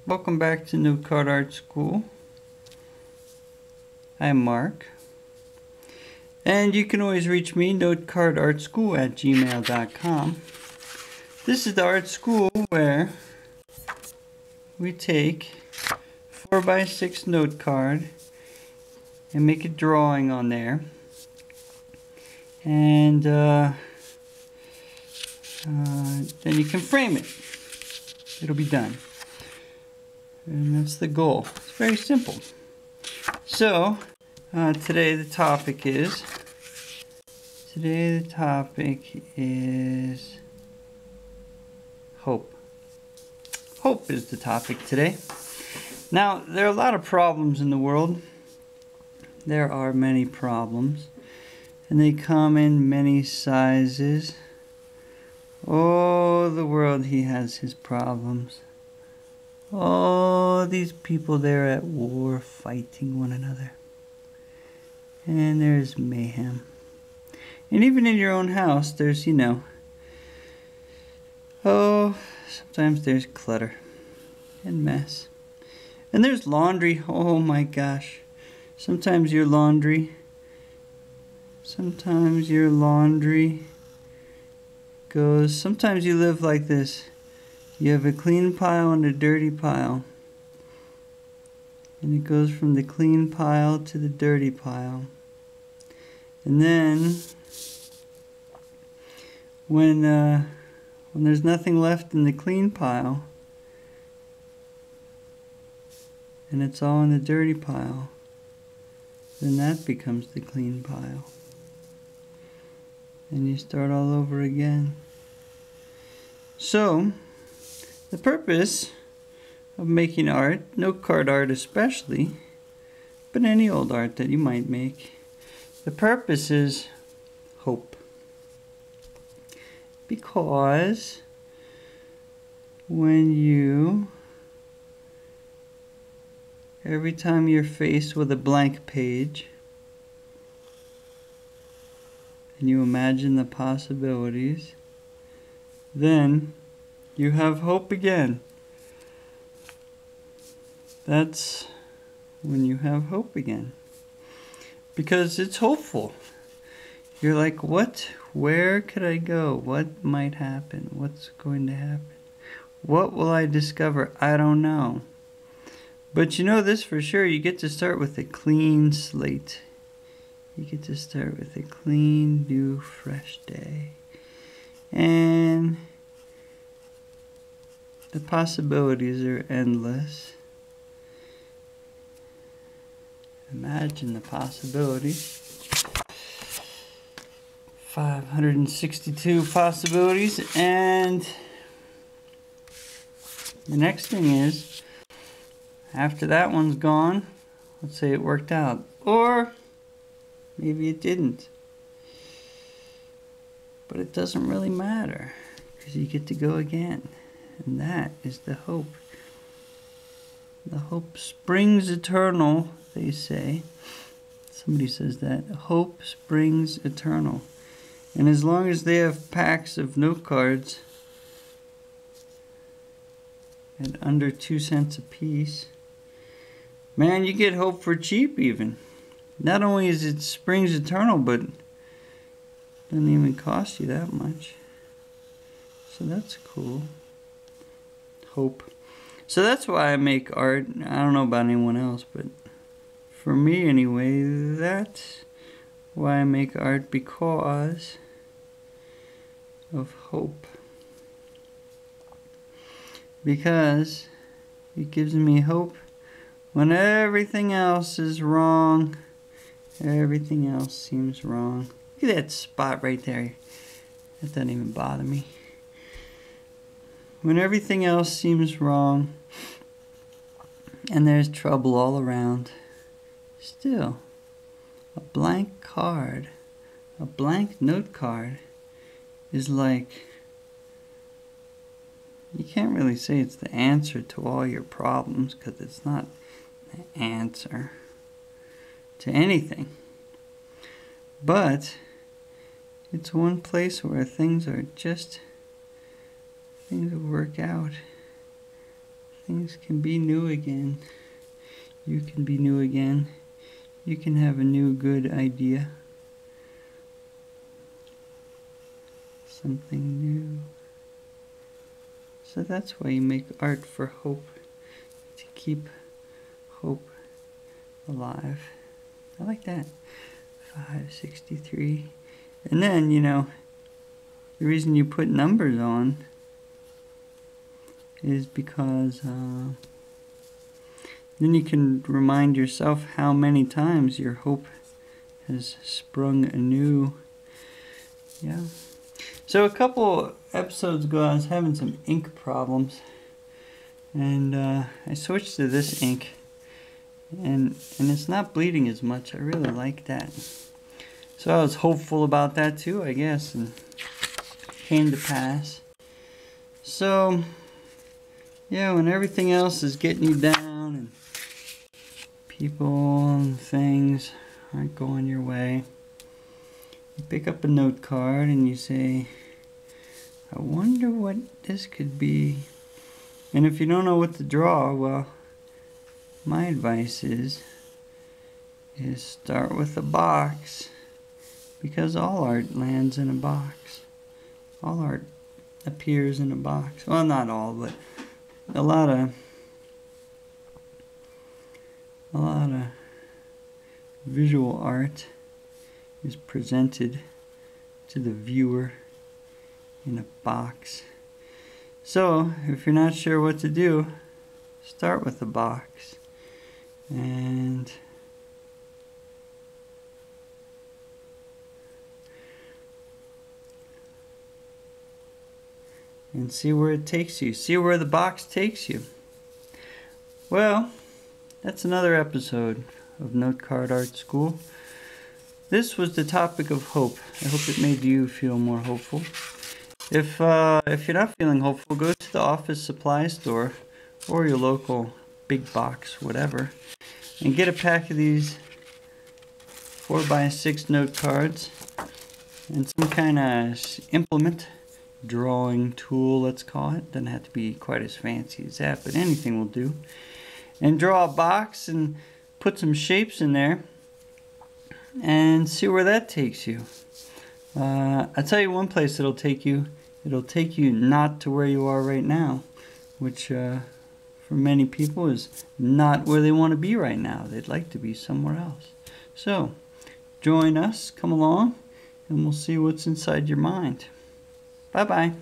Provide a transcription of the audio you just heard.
Welcome back to Note Card Art School. I'm Mark. And you can always reach me, notecardartschool@gmail.com. This is the art school where we take 4x6 note card and make a drawing on there. And then you can frame it. It'll be done. And that's the goal. It's very simple. So, today the topic is hope. Hope is the topic today. Now, there are a lot of problems in the world. There are many problems. And they come in many sizes. Oh, the world, he has his problems. Oh, these people, they're at war fighting one another. And there's mayhem. And even in your own house, there's, sometimes there's clutter and mess. And there's laundry. Oh my gosh. Sometimes your laundry goes, sometimes you live like this. You have a clean pile and a dirty pile. And it goes from the clean pile to the dirty pile. And then, when there's nothing left in the clean pile, and it's all in the dirty pile, then that becomes the clean pile. And you start all over again. So, the purpose of making art, note card art especially, but any old art that you might make, the purpose is hope. Because every time you're faced with a blank page, and you imagine the possibilities, then you have hope again. That's when you have hope again. Because it's hopeful. You're like, what? Where could I go? What might happen? What's going to happen? What will I discover? I don't know. But you know this for sure, you get to start with a clean slate. You get to start with a clean, new, fresh day. And the possibilities are endless. Imagine the possibilities. 562 possibilities. And the next thing is, after that one's gone, let's say it worked out. Or maybe it didn't. But it doesn't really matter, because you get to go again. And that is the hope. The hope springs eternal, they say. Somebody says that. Hope springs eternal. And as long as they have packs of note cards at under 2 cents a piece, man, you get hope for cheap even. Not only is it springs eternal, but it doesn't even cost you that much. So that's cool. Hope. So that's why I make art. I don't know about anyone else, but for me anyway, that's why I make art, because of hope. Because it gives me hope when everything else is wrong. Everything else seems wrong. Look at that spot right there. That doesn't even bother me. When everything else seems wrong and there's trouble all around, still, a blank card, a blank note card is like, you can't really say it's the answer to all your problems, because it's not the answer to anything. But it's one place where things will work out. Things can be new again. You can be new again. You can have a new good idea. Something new. So that's why you make art, for hope. To keep hope alive. I like that. 563. And then, you know, the reason you put numbers on is because then you can remind yourself how many times your hope has sprung anew. Yeah. So a couple episodes ago I was having some ink problems, and I switched to this ink, and it's not bleeding as much. I really like that. So I was hopeful about that too, I guess, and came to pass. So yeah, when everything else is getting you down and people and things aren't going your way, you pick up a note card and you say, I wonder what this could be. And if you don't know what to draw, well, my advice is start with a box, because all art lands in a box. All art appears in a box. Well, not all, but a lot of visual art is presented to the viewer in a box. So if you're not sure what to do, start with a box and see where it takes you. See where the box takes you. Well, that's another episode of Note Card Art School. This was the topic of hope. I hope it made you feel more hopeful. If you're not feeling hopeful, go to the office supply store or your local big box, whatever, and get a pack of these 4x6 note cards and some kind of implement, drawing tool, let's call it. Doesn't have to be quite as fancy as that, but anything will do. And draw a box and put some shapes in there and see where that takes you. I'll tell you one place it'll take you. It'll take you not to where you are right now, which for many people is not where they want to be right now. They'd like to be somewhere else. So join us, come along, and we'll see what's inside your mind. Bye-bye.